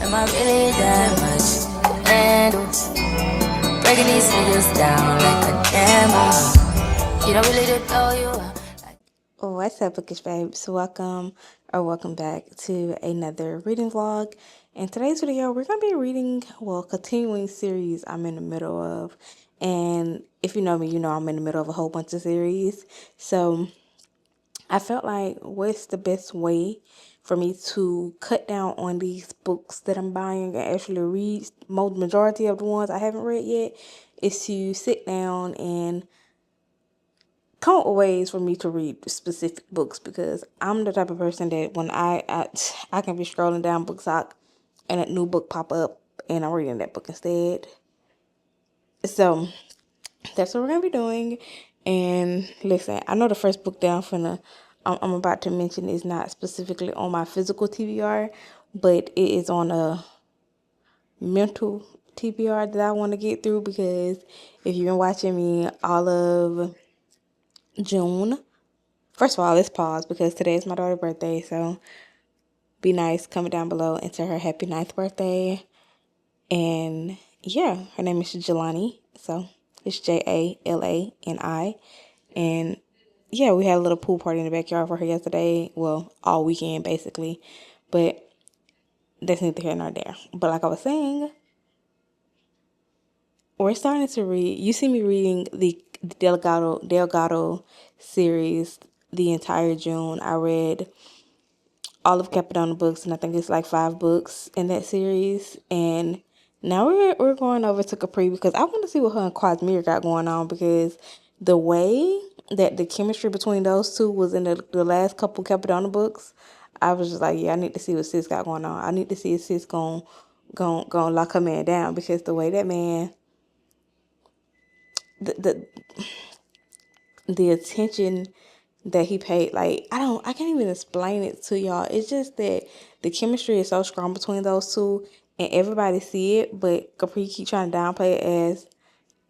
Am I really that much to handle? Breaking these niggas down like a camel. You don't really know you are. What's up, bookish babes? Welcome back to another reading vlog. In today's video, we're gonna be reading, continuing series I'm in the middle of. And if you know me, you know I'm in the middle of a whole bunch of series. So I felt like, what's the best way for me to cut down on these books that I'm buying and actually read? Majority of the ones I haven't read yet is to sit down and come up with ways for me to read specific books, because I'm the type of person that when I can be scrolling down BookTok and a new book pop up and I'm reading that book instead. So that's what we're gonna be doing. And listen, I know the first book that I'm about to mention is not specifically on my physical TBR, but it is on a mental TBR that I want to get through, because if you've been watching me all of June, first of all, let's pause because today is my daughter's birthday, so be nice, comment down below and tell her happy 9th birthday. And yeah, her name is Jelani, so it's Jalani. And yeah, we had a little pool party in the backyard for her yesterday, well, all weekend basically, but that's neither here nor there. But like I was saying, we're starting to read. You see me reading the Delgado series the entire June. I read all of Capadonna books, and I think it's like 5 books in that series. And now we're going over to Capri because I want to see what her and Quasmere got going on, because the way that the chemistry between those two was in the last couple Capadonna books, I was just like, yeah, I need to see what sis got going on. I need to see if sis gon' lock her man down, because the way that man, the the attention that he paid, like, I can't even explain it to y'all. It's just that the chemistry is so strong between those two and everybody see it, but Capri keep trying to downplay it as,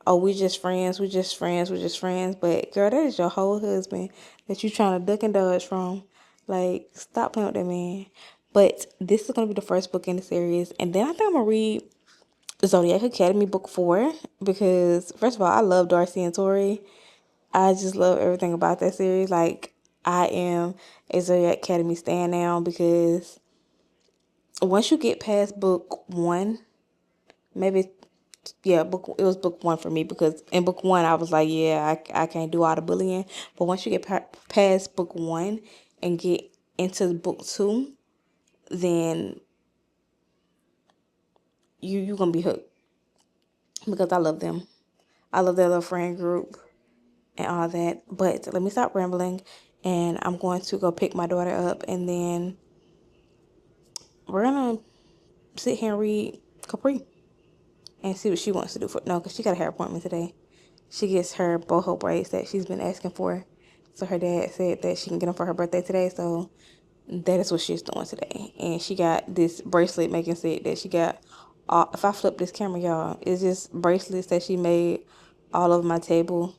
oh, we just friends, we just friends, we just friends. But girl, that is your whole husband that you trying to duck and dodge from. Like, stop playing with that man. But this is gonna be the first book in the series, and then I think I'm gonna read Zodiac Academy book 4, because first of all, I love Darcy and Tori. I just love everything about that series. Like, I am a Zodiac Academy stan now, because once you get past book 1, maybe, yeah, it was book 1 for me, because in book 1 I was like, yeah, I can't do all the bullying. But once you get past book 1 and get into book 2, then you gonna be hooked, because I love them. I love their little friend group and all that. But let me stop rambling, and I'm going to go pick my daughter up, and then we're gonna sit here and read Capri and see what she wants to do because she got a hair appointment today. She gets her boho braids that she's been asking for. So her dad said that she can get them for her birthday today, so that is what she's doing today. And she got this bracelet making set that she got. If I flip this camera, y'all, it's just bracelets that she made all over my table.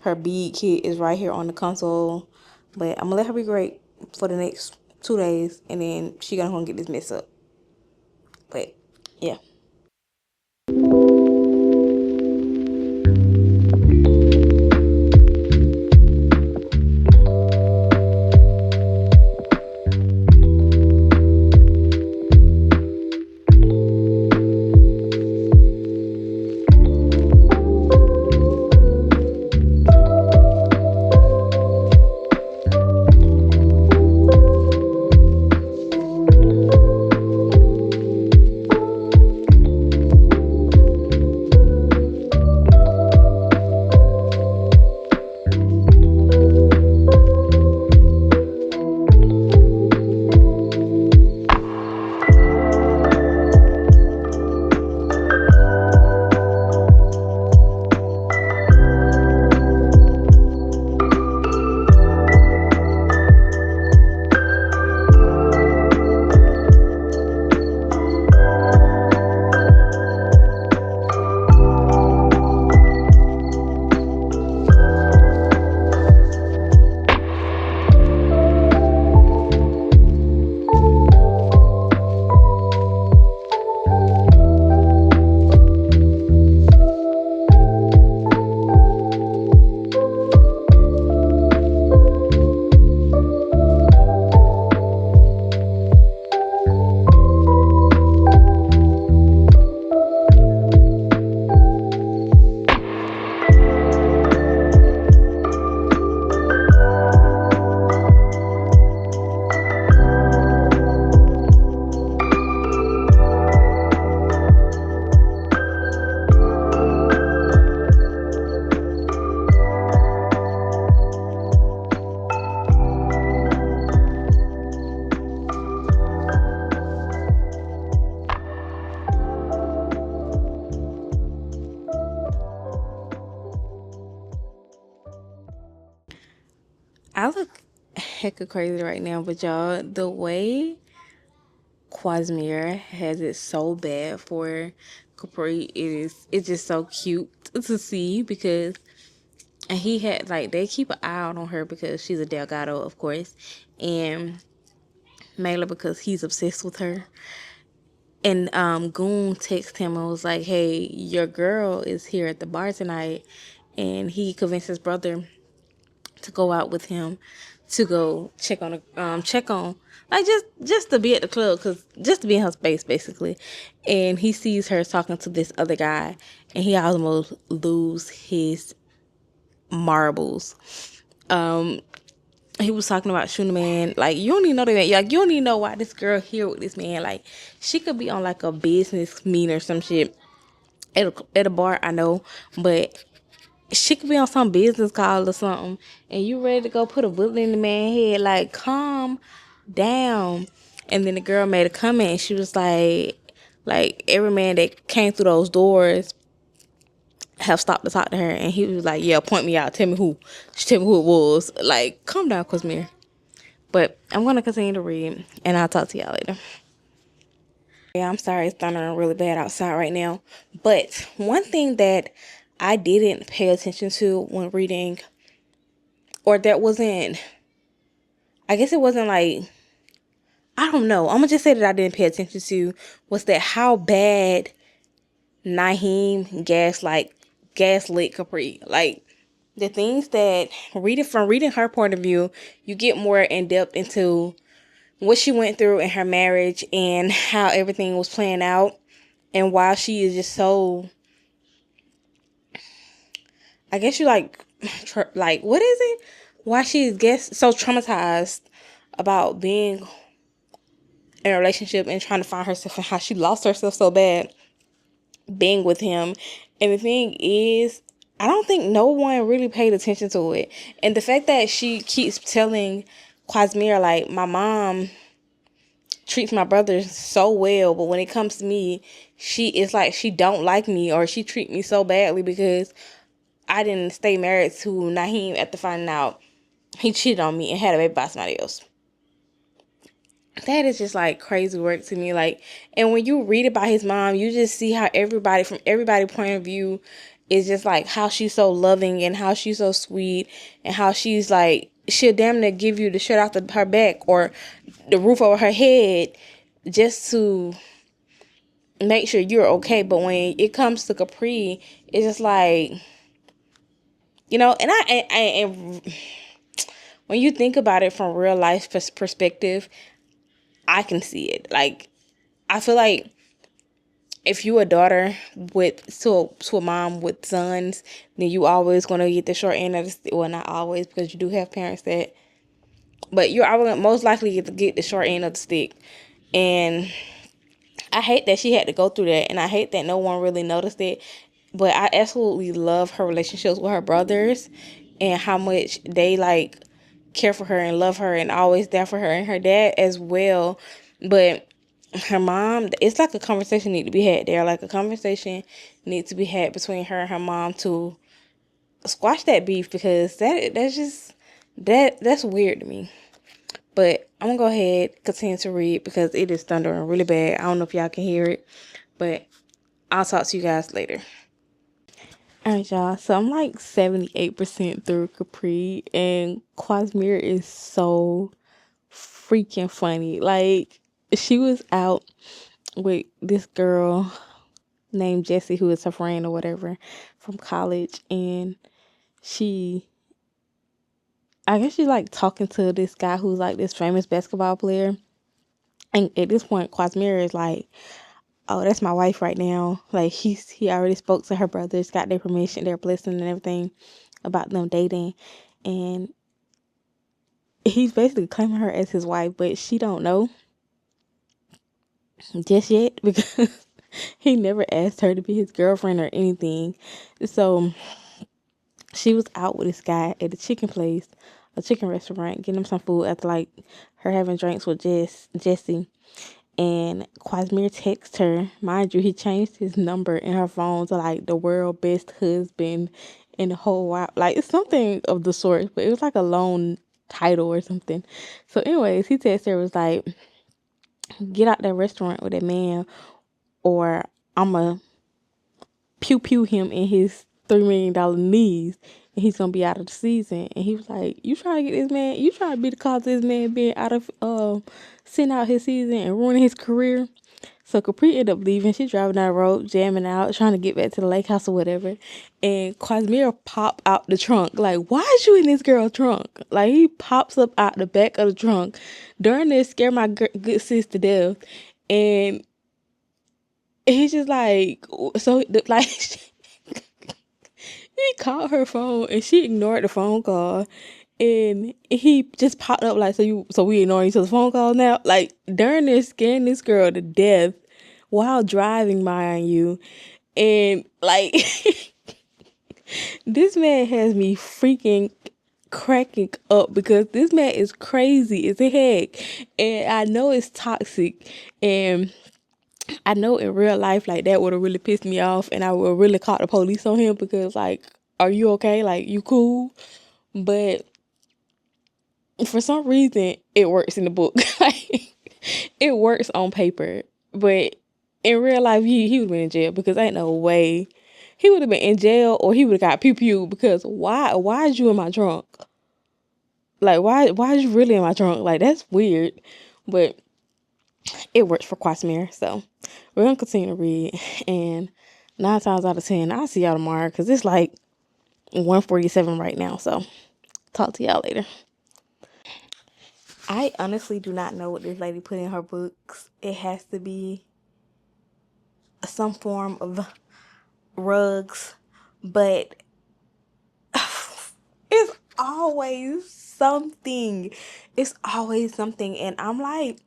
Her bead kit is right here on the console. But I'm going to let her be great for the next 2 days, and then she gonna go and get this mess up. But, yeah. hecka crazy right now, but y'all, the way Quasmere has it so bad for Capri, it's just so cute to see because and he had like they keep an eye out on her because she's a Delgado, of course, and mainly because he's obsessed with her. And Goon texted him and was like, "Hey, your girl is here at the bar tonight," and he convinced his brother to go out with him to go check on like just to be at the club, cause just to be in her space basically. And he sees her talking to this other guy, and he almost lose his marbles. Um, he was talking about shooting a man. Like, you don't even know that. Like, you don't even know why this girl here with this man. Like, she could be on like a business meeting or some shit at a bar. I know, but she could be on some business call or something, and you ready to go put a bullet in the man's head. Like, calm down. And then the girl made a comment, and she was like every man that came through those doors have stopped to talk to her. And he was like, yeah, point me out, tell me who. She tell me who it was. Like, calm down, Cosmere. But I'm gonna continue to read, and I'll talk to y'all later. Yeah, I'm sorry it's thundering really bad outside right now. But one thing that I didn't pay attention to when reading, or that wasn't, I guess it wasn't like, I don't know. I'm gonna just say that I didn't pay attention to was that how bad Naheem gaslit Capri. Like, the things that reading her point of view, you get more in depth into what she went through in her marriage and how everything was playing out, and why she is just so, I guess you like what is it? Why she is so traumatized about being in a relationship and trying to find herself, and how she lost herself so bad being with him. And the thing is, I don't think no one really paid attention to it. And the fact that she keeps telling Quasmere, like, my mom treats my brother so well, but when it comes to me, she is like, she don't like me, or she treat me so badly because I didn't stay married to Naheem after finding out he cheated on me and had a baby by somebody else. That is just like crazy work to me. Like, and when you read about his mom, you just see how everybody, from everybody's point of view, is just like how she's so loving and how she's so sweet, and how she's like, she'll damn near give you the shirt off her back or the roof over her head just to make sure you're okay. But when it comes to Capri, it's just like, and and when you think about it from real life perspective, I can see it. Like, I feel like if you a daughter to a mom with sons, then you always gonna get the short end of the stick. Well, not always, because you do have parents that, but you're always most likely to get the short end of the stick. And I hate that she had to go through that, and I hate that no one really noticed it. But I absolutely love her relationships with her brothers, and how much they like care for her and love her and always there for her, and her dad as well. But her mom, it's like a conversation need to be had there. Like, a conversation needs to be had between her and her mom to squash that beef, because that's weird to me. But I'm gonna go ahead, continue to read, because it is thundering really bad. I don't know if y'all can hear it, but I'll talk to you guys later. Alright, y'all. So I'm like 78% through Capri, and Quasmere is so freaking funny. Like, she was out with this girl named Jessie, who is her friend or whatever from college, and I guess she's like talking to this guy who's like this famous basketball player. And at this point, Quasmere is like, oh, that's my wife right now. Like, he already spoke to her brothers, got their permission, their blessing and everything about them dating. And he's basically claiming her as his wife, but she don't know just yet, because he never asked her to be his girlfriend or anything. So she was out with this guy at a chicken restaurant, getting him some food after like her having drinks with Jessie. And Quasmere texts her. Mind you, he changed his number in her phone to like the world best husband in the whole world. Like, it's something of the sort, but it was like a long title or something. So anyways, he texted her, was like, get out that restaurant with that man or I'ma pew pew him in his $3 million knees and he's gonna be out of the season. And he was like, you trying to get this man, you trying to be the cause of this man being out of sitting out his season and ruining his career. So Capri ended up leaving. She driving down the road, jamming out, trying to get back to the lake house or whatever. And Quasmir pop out the trunk. Like, why is you in this girl trunk? Like, he pops up out the back of the trunk. During this, scared my good sis to death. And he's just like, so, like, he called her phone and she ignored the phone call. And he just popped up like, so we ignoring each other's phone calls now? Like, during this, scaring this girl to death while driving, mind you. And like, this man has me freaking cracking up because this man is crazy as a heck. And I know it's toxic. And I know in real life, like, that would have really pissed me off. And I would have really called the police on him because, like, are you okay? Like, you cool? But for some reason, it works in the book. Like, it works on paper. But in real life, he would have been in jail because ain't no way. He would have been in jail or he would have got pew-pew because why is you in my trunk? Like, why is you really in my trunk? Like, that's weird. But it works for Quasmir. So we're going to continue to read. And 9 times out of 10, I'll see y'all tomorrow because it's like 1:47 right now. So talk to y'all later. I honestly do not know what this lady put in her books. It has to be some form of rugs, but it's always something. It's always something, and I'm like,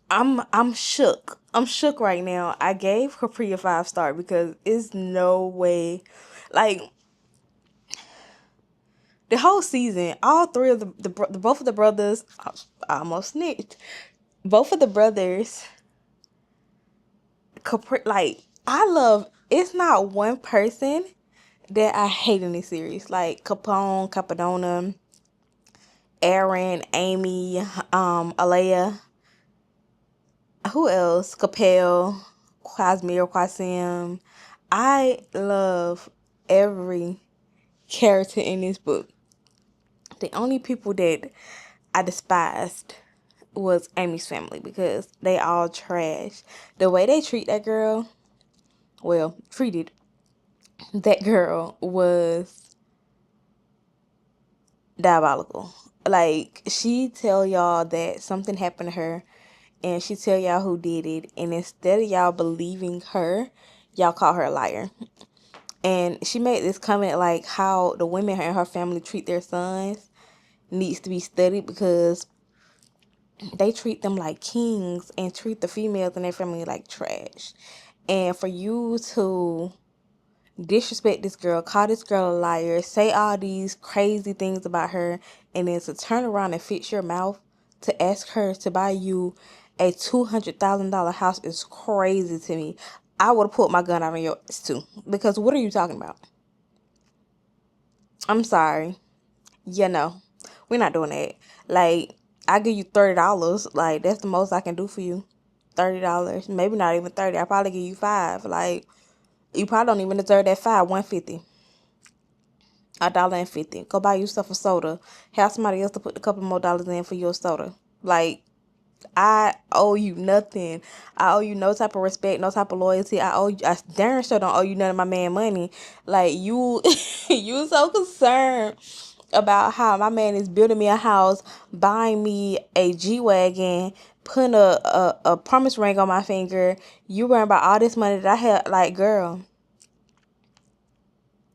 I'm shook. I'm shook right now. I gave Capri a 5-star because it's no way, like, the whole season, all three of the both of the brothers, I almost snitched. Both of the brothers, Capri, like, I love. It's not one person that I hate in this series. Like Capone, Capadona, Aaron, Amy, Alea. Who else? Capel, Quasmir, Quasim. I love every character in this book. The only people that I despised was Amy's family because they all trash. The way they treat that girl, well, treated that girl was diabolical. Like, she tell y'all that something happened to her and she tell y'all who did it, and instead of y'all believing her, y'all call her a liar. And she made this comment like how the women in her family treat their sons needs to be studied because they treat them like kings and treat the females in their family like trash. And for you to disrespect this girl, call this girl a liar, say all these crazy things about her, and then to turn around and fix your mouth to ask her to buy you a $200,000 house is crazy to me. I would have put my gun out on your ass too. Because what are you talking about? I'm sorry. Yeah, no. We're not doing that. Like, I give you $30. Like, that's the most I can do for you. $30. Maybe not even 30. I probably give you 5. Like, you probably don't even deserve that 5. 150. $1.50. Go buy yourself a soda. Have somebody else to put a couple more dollars in for your soda. Like, I owe you nothing. I owe you no type of respect, no type of loyalty. I darn sure don't owe you none of my man money. Like, you you so concerned about how my man is building me a house, buying me a G-Wagon, putting a promise ring on my finger. You worrying about all this money that I had. Like, girl,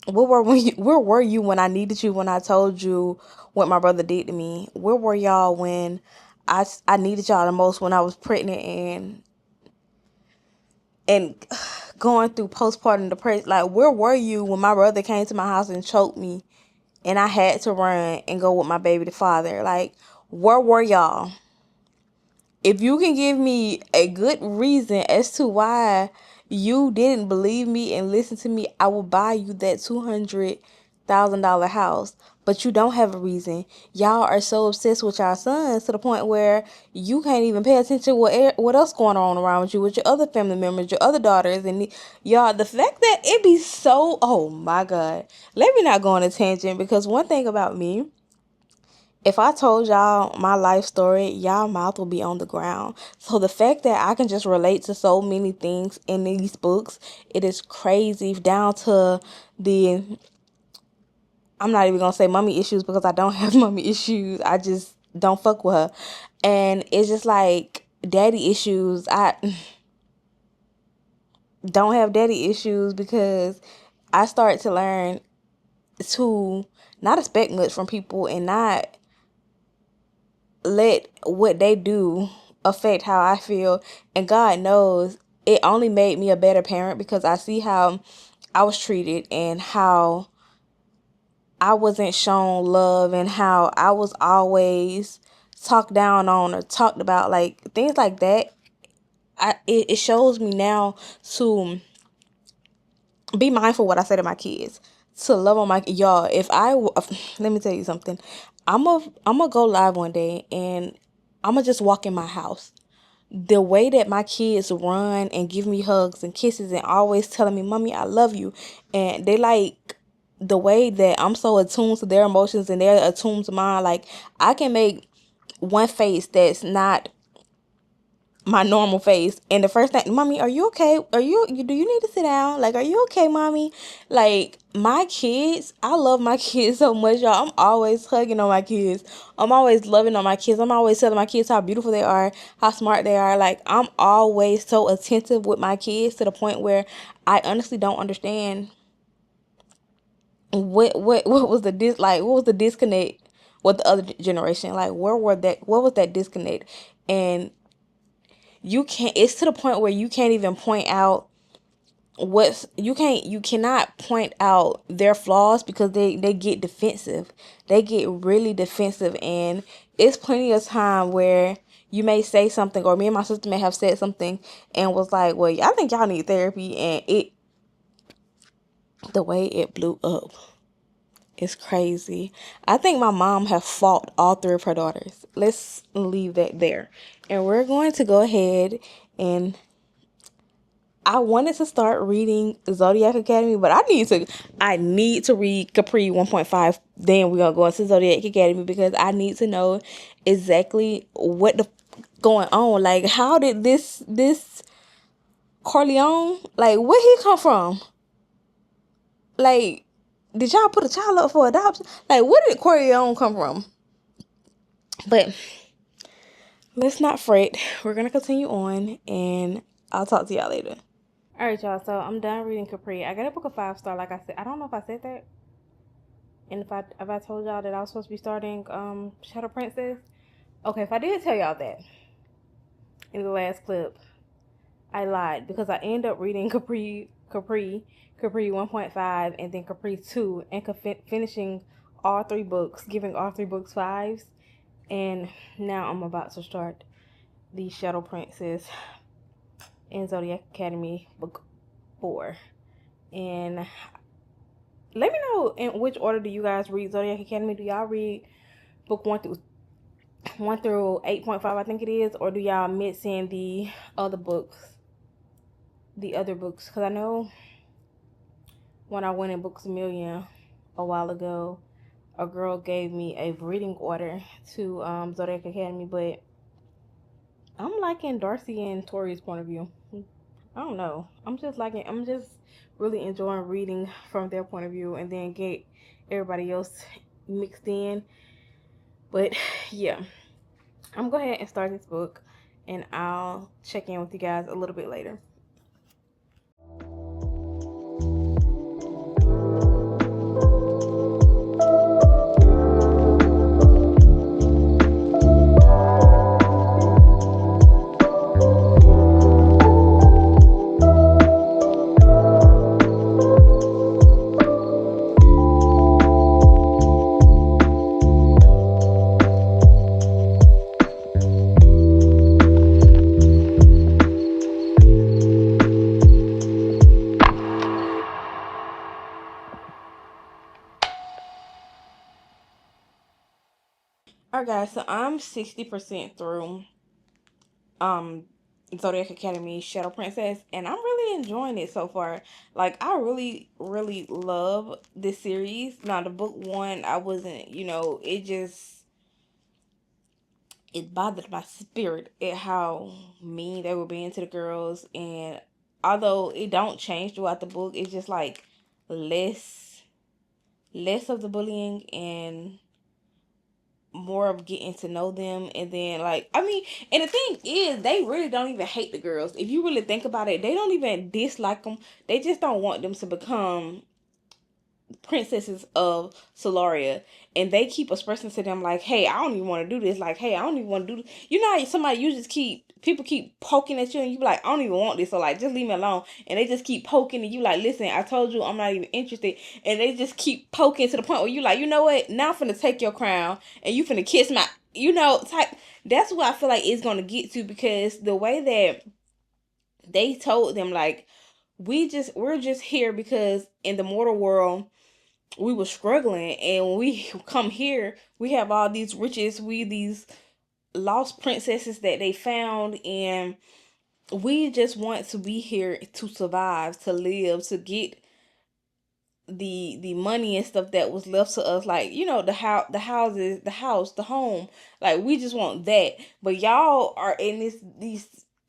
where were you when I needed you, when I told you what my brother did to me? Where were y'all when I needed y'all the most, when I was pregnant and going through postpartum depression? Like, where were you when my brother came to my house and choked me and I had to run and go with my baby to father? Like, where were y'all? If you can give me a good reason as to why you didn't believe me and listen to me, I will buy you that $100,000 house, but you don't have a reason. Y'all are so obsessed with y'all sons to the point where you can't even pay attention to what else going on around with you, with your other family members, your other daughters, and y'all. The fact that it be so, oh my God, let me not go on a tangent, because one thing about me, if I told y'all my life story, y'all mouth will be on the ground. So the fact that I can just relate to so many things in these books, it is crazy, down to the, I'm not even gonna say mommy issues, because I don't have mommy issues. I just don't fuck with her. And it's just like daddy issues. I don't have daddy issues because I start to learn to not expect much from people and not let what they do affect how I feel. And God knows it only made me a better parent, because I see how I was treated and how I wasn't shown love and how I was always talked down on or talked about, like things like that. It shows me now to be mindful what I say to my kids, to love on my y'all. Let me tell you something. I'm gonna go live one day and I'm gonna just walk in my house. The way that my kids run and give me hugs and kisses and always telling me, "Mommy, I love you," and they like the way that I'm so attuned to their emotions and they're attuned to mine. Like, I can make one face that's not my normal face, and the first thing, "Mommy, are you okay? Do you need to sit down? Like, are you okay, mommy?" Like, my kids, I love my kids so much, y'all. I'm always hugging on my kids. I'm always loving on my kids. I'm always telling my kids how beautiful they are, how smart they are. Like, I'm always so attentive with my kids to the point where I honestly don't understand what was what was the disconnect with the other generation. Like, what was that disconnect? And it's to the point where you can't even point out you cannot point out their flaws, because they get defensive. They get really defensive, and it's plenty of time where you may say something, or me and my sister may have said something and was like, "Well, I think y'all need therapy," and the way it blew up, it's crazy. I think my mom have fought all three of her daughters. Let's leave that there. And we're going to go ahead, and I wanted to start reading Zodiac Academy, but I need to read Capri 1.5. Then we're gonna go into Zodiac Academy, because I need to know exactly what the going on. Like, how did this Corleone, like, where he come from? Like, did y'all put a child up for adoption? Like, where did Corleone come from? But let's not fret. We're gonna continue on, and I'll talk to y'all later. Alright, y'all, so I'm done reading Capri. I got a book of 5-star, like I said. I don't know if I said that. And if I told y'all that I was supposed to be starting Shadow Princess. Okay, if I did tell y'all that in the last clip, I lied, because I end up reading Capri 1.5, and then Capri 2, and finishing all three books, giving all three books 5s. And now I'm about to start the Shadow Princess and Zodiac Academy book 4. And let me know in which order do you guys read Zodiac Academy. Do y'all read book 1 through 8.5, I think it is, or do y'all mix in the other books? Because I know when I went in Books A Million a while ago, a girl gave me a reading order to Zodiac Academy, but I'm liking Darcy and Tori's point of view. I don't know. I'm just really enjoying reading from their point of view, and then get everybody else mixed in. But yeah, I'm going to go ahead and start this book, and I'll check in with you guys a little bit later. Alright guys, so I'm 60% through um Zodiac Academy Shadow Princess, and I'm really enjoying it so far. Like, I really, really love this series. Now, the book one, I wasn't, it bothered my spirit at how mean they were being to the girls. And although it don't change throughout the book, it's just like less of the bullying and more of getting to know them. And then, like, I mean, and the thing is, they really don't even hate the girls. If you really think about it, they don't even dislike them. They just don't want them to become princesses of Solaria, and they keep expressing to them like, hey, I don't even want to do this, like, hey, I don't even want to do this. You know how somebody, you just keep, people keep poking at you and you be like, I don't even want this, so like, just leave me alone. And they just keep poking and you like, listen, I told you I'm not even interested. And they just keep poking to the point where you like, you know what, now I'm finna take your crown and you finna kiss my, type. That's what I feel like it's gonna get to, because the way that they told them, like, we're just here because in the mortal world we were struggling, and when we come here we have all these riches, we these lost princesses that they found, and we just want to be here to survive, to live, to get the money and stuff that was left to us, like, the house, the home. Like, we just want that. But y'all are in these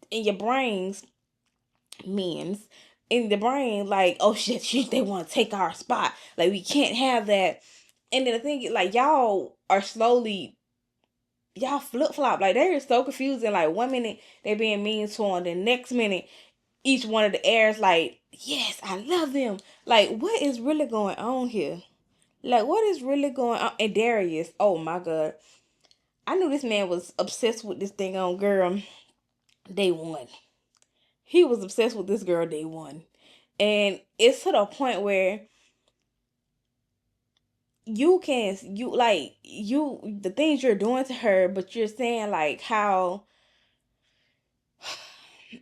in your brains, men's in the brain, like, oh shit, they want to take our spot, like, we can't have that. And then the thing is, like, y'all flip flop, like, they're so confusing. Like, 1 minute they're being mean to them, the next minute each one of the heirs like, yes, I love them. Like, what is really going on here? Like, what is really going on? And Darius, oh my god, I knew this man was obsessed with this thing on girl day one. He was obsessed with this girl day one. And it's to the point where the things you're doing to her, but you're saying like how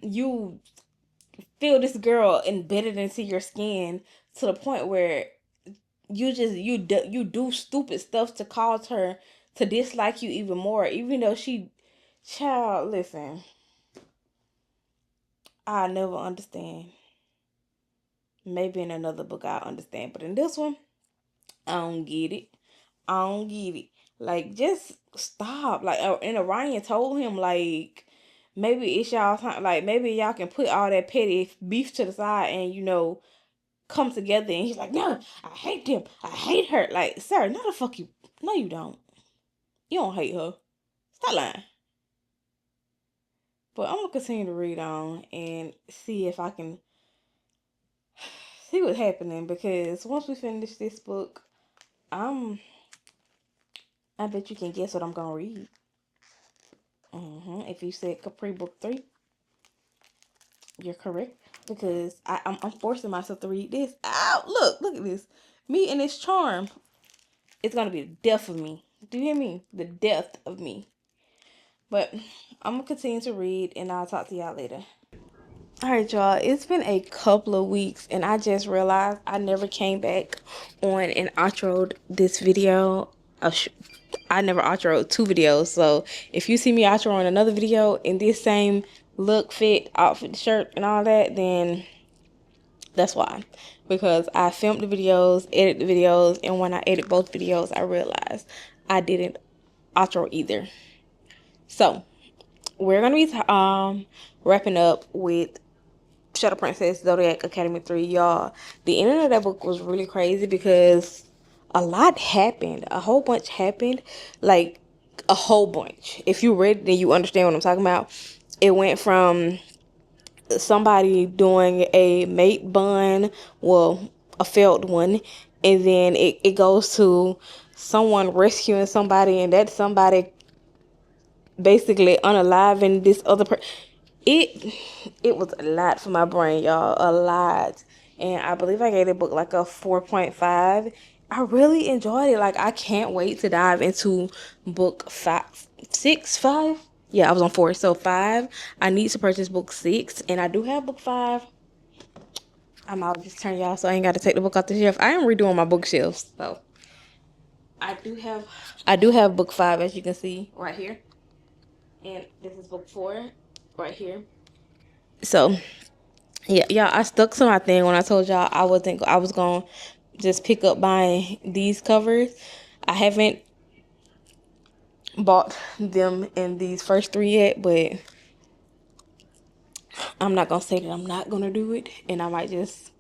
you feel this girl embedded into your skin, to the point where you do stupid stuff to cause her to dislike you even more, even though child, listen, I never understand. Maybe in another book I'll understand, but in this one, I don't get it. I don't get it. Like, just stop. Like, and Orion told him, like, maybe it's y'all time. Like, maybe y'all can put all that petty beef to the side and, come together. And he's like, no, I hate them. I hate her. Like, sir, no the fuck you. No, you don't. You don't hate her. Stop lying. But I'm going to continue to read on and see if I can see what's happening. Because once we finish this book, I bet you can guess what I'm going to read. If you said Capri Book 3, you're correct. Because I'm forcing myself to read this. Ow, look at this. Me and this charm. It's going to be the death of me. Do you hear me? The death of me. But I'm going to continue to read, and I'll talk to y'all later. Alright, y'all. It's been a couple of weeks, and I just realized I never came back on and outroed this video. I never outroed 2 videos, so if you see me outroing another video in this same look, fit, outfit, shirt, and all that, then that's why. Because I filmed the videos, edited the videos, and when I edit both videos, I realized I didn't outro either. So, we're going to be wrapping up with Shadow Princess Zodiac Academy 3. Y'all, the ending of that book was really crazy because a lot happened. A whole bunch happened. Like, a whole bunch. If you read it, then you understand what I'm talking about. It went from somebody doing a mate bun, well, a failed one, and then it goes to someone rescuing somebody, and that somebody basically unaliving this other person. It was a lot for my brain, y'all. A lot. And I believe I gave the book like a 4.5. I really enjoyed it. Like, I can't wait to dive into book 5, 6, 5. Yeah, I was on 4. So 5. I need to purchase book 6. And I do have book 5. I'm out of this turn, y'all, so I ain't got to take the book off the shelf. I am redoing my bookshelves, so I do have book 5, as you can see right here, and this is book 4 right here. So yeah, I stuck to my thing when I told y'all I was gonna just pick up buying these covers. I haven't bought them in these first 3 yet, but I'm not gonna say that I'm not gonna do it, and I might just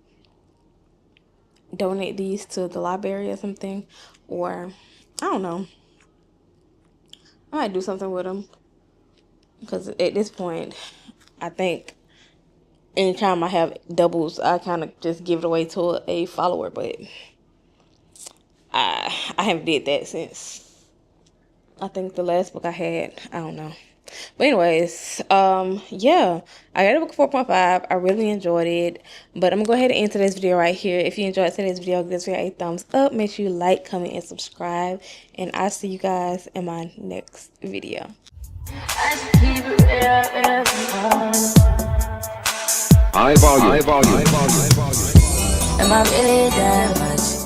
donate these to the library or something, or I don't know. I might do something with them, because at this point, I think anytime I have doubles, I kind of just give it away to a follower, but I haven't did that since I think the last book I had. I don't know. But anyways, yeah, I got a book 4.5. I really enjoyed it. But I'm gonna go ahead and end today's video right here. If you enjoyed today's video, give this video a thumbs up. Make sure you like, comment, and subscribe. And I'll see you guys in my next video. High volume. Am I really that much?